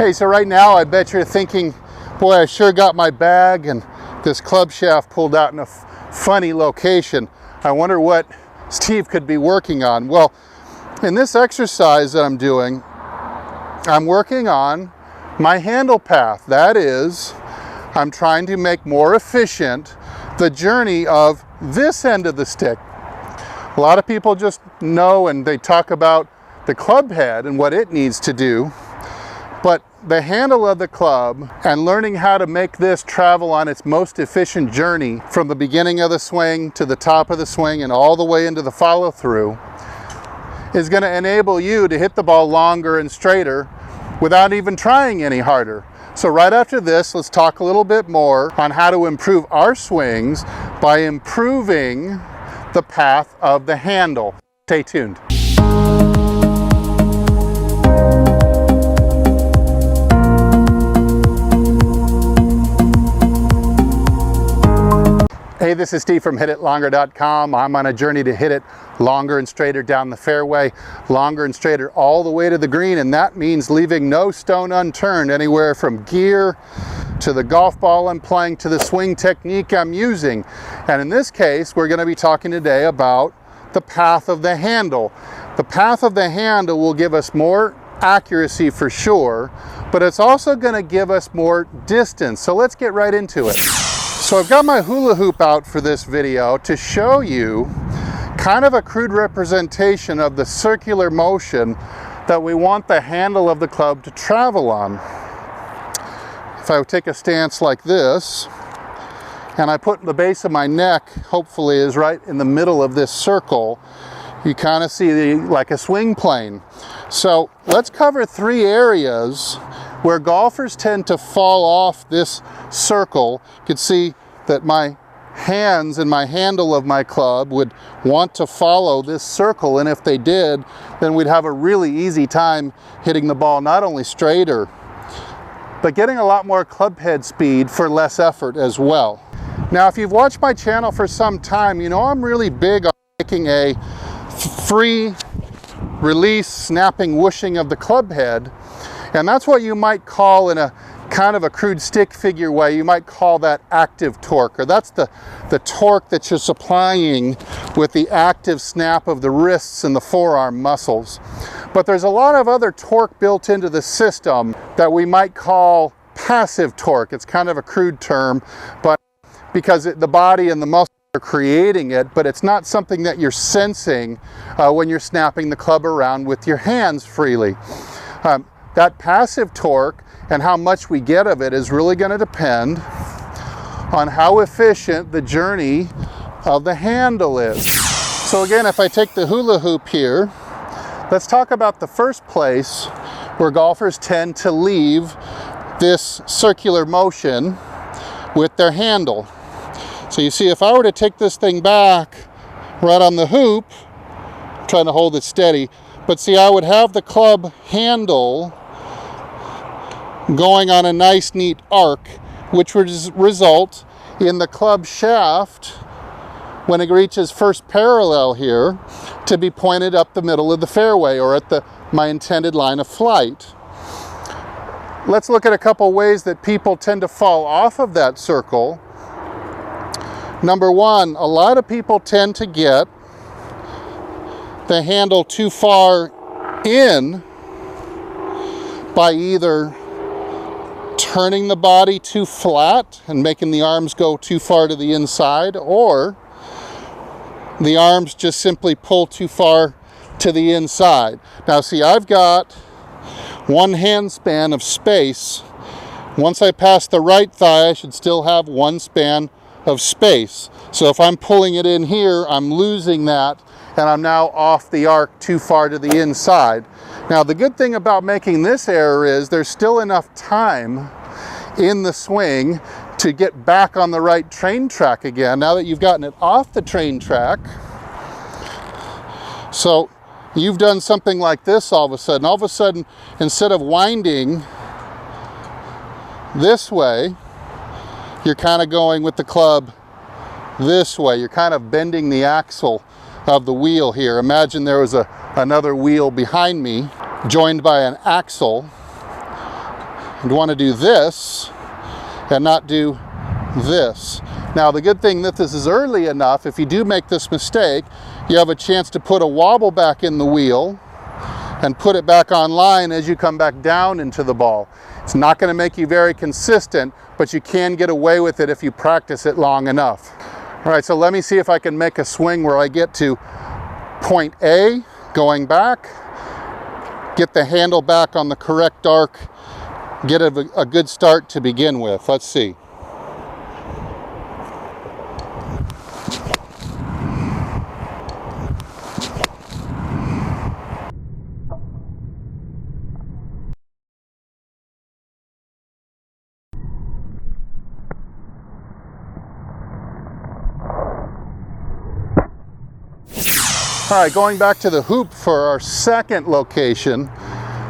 Hey, so right now I bet you're thinking, boy, I sure got my bag and this club shaft pulled out in a funny location. I wonder what Steve could be working on. Well, in this exercise that I'm doing, I'm working on my handle path. That is, I'm trying to make more efficient the journey of this end of the stick. A lot of people just know and they talk about the club head and what it needs to do. But the handle of the club and learning how to make this travel on its most efficient journey from the beginning of the swing to the top of the swing and all the way into the follow through is going to enable you to hit the ball longer and straighter without even trying any harder. So right after this, let's talk a little bit more on how to improve our swings by improving the path of the handle. Stay tuned. Hey, this is Steve from HitItLonger.com. I'm on a journey to hit it longer and straighter down the fairway, longer and straighter all the way to the green, and that means leaving no stone unturned anywhere from gear to the golf ball I'm playing to the swing technique I'm using. And in this case, we're going to be talking today about the path of the handle. The path of the handle will give us more accuracy for sure, but it's also going to give us more distance. So let's get right into it. So I've got my hula hoop out for this video to show you kind of a crude representation of the circular motion that we want the handle of the club to travel on. If I would take a stance like this, and I put the base of my neck, hopefully is right in the middle of this circle, you kind of see like a swing plane. So let's cover three areas where golfers tend to fall off this circle. You can see that my hands and my handle of my club would want to follow this circle, and if they did, then we'd have a really easy time hitting the ball not only straighter, but getting a lot more club head speed for less effort as well. Now, if you've watched my channel for some time, you know I'm really big on making a free release, snapping, whooshing of the club head. And that's what you might call, in a kind of a crude stick figure way, you might call that active torque, or that's the torque that you're supplying with the active snap of the wrists and the forearm muscles. But there's a lot of other torque built into the system that we might call passive torque. It's kind of a crude term, but because the body and the muscles are creating it, but it's not something that you're sensing when you're snapping the club around with your hands freely. That passive torque and how much we get of it is really going to depend on how efficient the journey of the handle is. So again, if I take the hula hoop here, let's talk about the first place where golfers tend to leave this circular motion with their handle. So you see, if I were to take this thing back right on the hoop, I'm trying to hold it steady, but see, I would have the club handle going on a nice neat arc, which would result in the club shaft, when it reaches first parallel here, to be pointed up the middle of the fairway, or at my intended line of flight. Let's look at a couple ways that people tend to fall off of that circle. Number one, a lot of people tend to get the handle too far in by either turning the body too flat and making the arms go too far to the inside, or the arms just simply pull too far to the inside. Now see, I've got one hand span of space. Once I pass the right thigh, I should still have one span of space. So if I'm pulling it in here, I'm losing that, and I'm now off the arc too far to the inside. Now the good thing about making this error is there's still enough time in the swing to get back on the right train track again, now that you've gotten it off the train track. So you've done something like this all of a sudden, instead of winding this way, you're kind of going with the club this way. You're kind of bending the axle of the wheel here. Imagine there was another wheel behind me joined by an axle, You'd want to do this and not do this. Now the good thing that this is early enough, if you do make this mistake, you have a chance to put a wobble back in the wheel and put it back online as you come back down into the ball. It's not going to make you very consistent, but you can get away with it if you practice it long enough. All right, so let me see if I can make a swing where I get to point A, going back, get the handle back on the correct arc, get a good start to begin with. Let's see. All right, going back to the hoop for our second location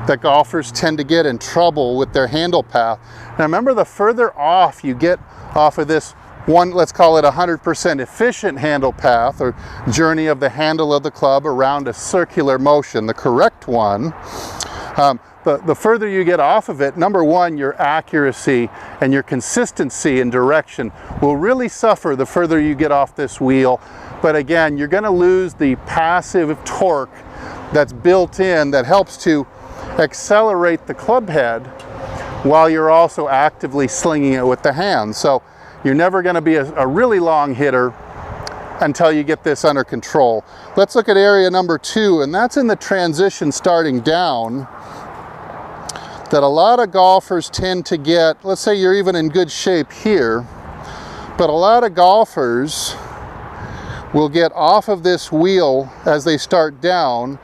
that golfers tend to get in trouble with their handle path. Now remember, the further off you get off of this one, let's call it 100% efficient handle path or journey of the handle of the club around a circular motion, the correct one, the further you get off of it, number one, your accuracy and your consistency in direction will really suffer the further you get off this wheel. But again, you're going to lose the passive torque that's built in that helps to accelerate the club head while you're also actively slinging it with the hands. So you're never going to be a really long hitter until you get this under control. Let's look at area number 2, and that's in the transition starting down, that a lot of golfers tend to get. Let's say you're even in good shape here, but a lot of golfers will get off of this wheel as they start down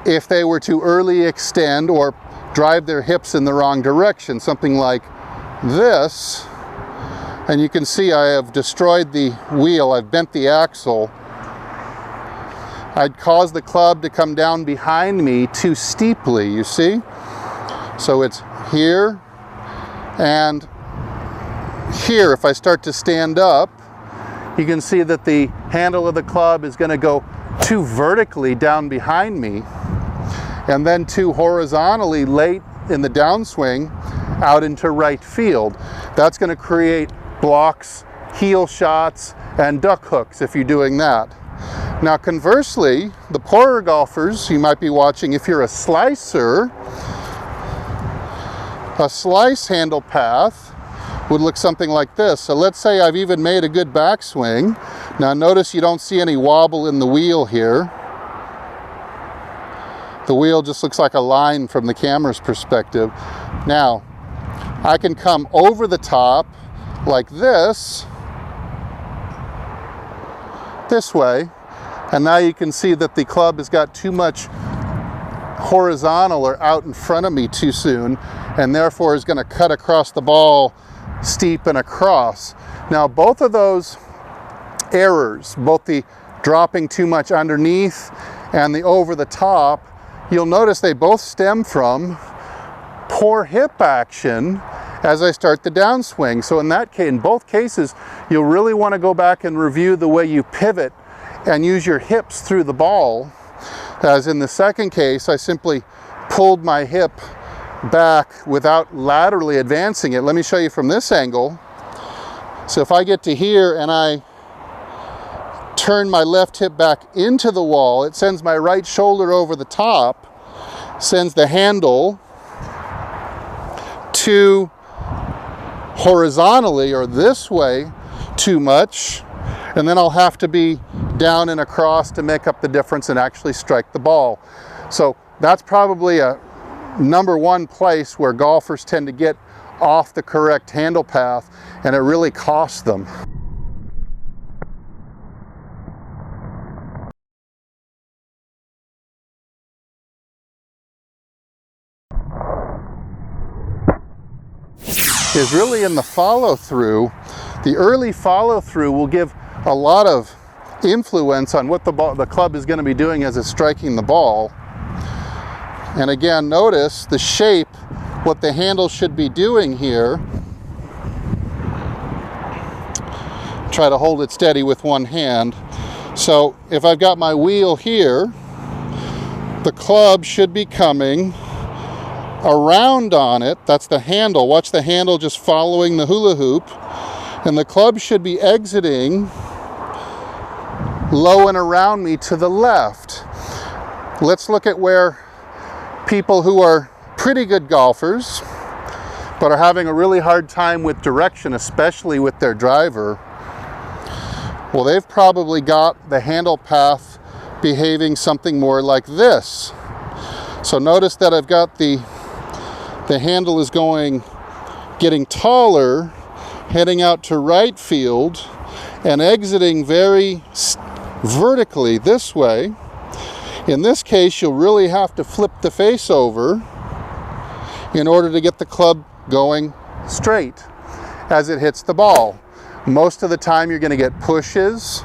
if they were to early extend or drive their hips in the wrong direction, something like this. And you can see I have destroyed the wheel, I've bent the axle. I'd cause the club to come down behind me too steeply, you see? So it's here and here. If I start to stand up, you can see that the handle of the club is going to go too vertically down behind me and then too horizontally late in the downswing out into right field. That's going to create blocks, heel shots, and duck hooks if you're doing that. Now conversely, the poorer golfers you might be watching, if you're a slicer, a slice handle path would look something like this. So let's say I've even made a good backswing. Now notice you don't see any wobble in the wheel here. The wheel just looks like a line from the camera's perspective. Now, I can come over the top like this way, and now you can see that the club has got too much horizontal or out in front of me too soon, and therefore is going to cut across the ball steep and across. Now both of those errors, both the dropping too much underneath and the over the top, you'll notice they both stem from poor hip action as I start the downswing. So in that case, in both cases, you'll really want to go back and review the way you pivot and use your hips through the ball. As in the second case, I simply pulled my hip back without laterally advancing it. Let me show you from this angle. So if I get to here and I turn my left hip back into the wall, it sends my right shoulder over the top, sends the handle too horizontally or this way too much, and then I'll have to be down and across to make up the difference and actually strike the ball. So that's probably a number one place where golfers tend to get off the correct handle path, and it really costs them. Is really in the follow-through. The early follow-through will give a lot of influence on what the club is going to be doing as it's striking the ball. And again, notice the shape, what the handle should be doing here. Try to hold it steady with one hand. So if I've got my wheel here, the club should be coming around on it. That's the handle. Watch the handle just following the hula hoop. And the club should be exiting low and around me to the left. Let's look at where people who are pretty good golfers but are having a really hard time with direction, especially with their driver. Well, they've probably got the handle path behaving something more like this. So notice that I've got the handle is getting taller, heading out to right field and exiting very vertically this way. In this case, you'll really have to flip the face over in order to get the club going straight as it hits the ball. Most of the time you're going to get pushes,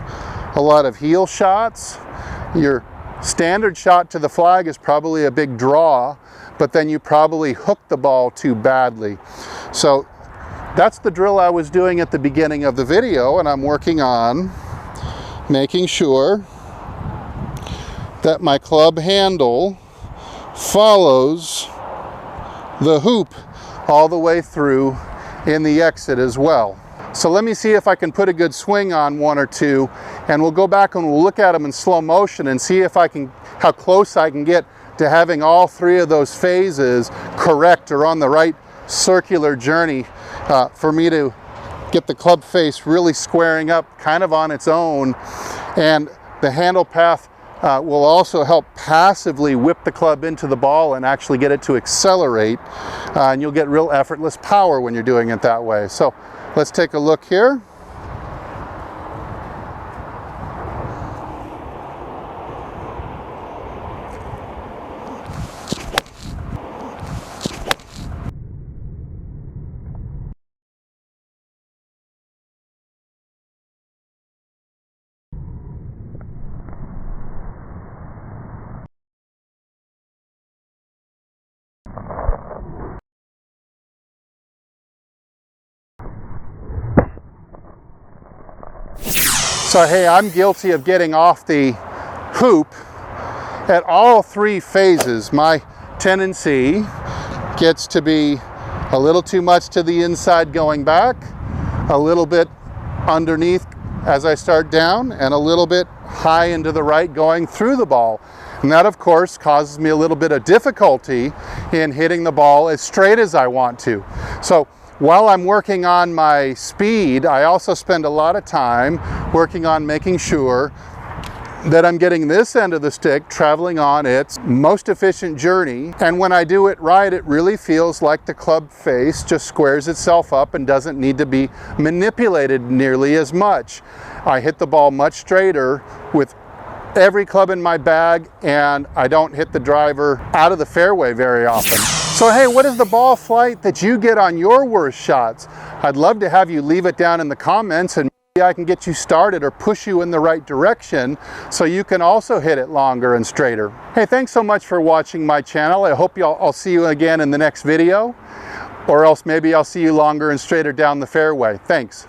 a lot of heel shots. Your standard shot to the flag is probably a big draw, but then you probably hook the ball too badly. So that's the drill I was doing at the beginning of the video, and I'm working on making sure that my club handle follows the hoop all the way through in the exit as well. So let me see if I can put a good swing on one or two, and we'll go back and we'll look at them in slow motion and see if how close I can get to having all three of those phases correct or on the right circular journey for me to get the club face really squaring up kind of on its own. And the handle path will also help passively whip the club into the ball and actually get it to accelerate, and you'll get real effortless power when you're doing it that way. So let's take a look here. So hey, I'm guilty of getting off the hoop at all three phases. My tendency gets to be a little too much to the inside going back, a little bit underneath as I start down, and a little bit high into the right going through the ball. And that of course causes me a little bit of difficulty in hitting the ball as straight as I want to. So while I'm working on my speed, I also spend a lot of time working on making sure that I'm getting this end of the stick traveling on its most efficient journey. And when I do it right, it really feels like the club face just squares itself up and doesn't need to be manipulated nearly as much. I hit the ball much straighter with every club in my bag, and I don't hit the driver out of the fairway very often. So hey, what is the ball flight that you get on your worst shots? I'd love to have you leave it down in the comments, and maybe I can get you started or push you in the right direction so you can also hit it longer and straighter. Hey, thanks so much for watching my channel. I hope I'll see you again in the next video, or else maybe I'll see you longer and straighter down the fairway. Thanks.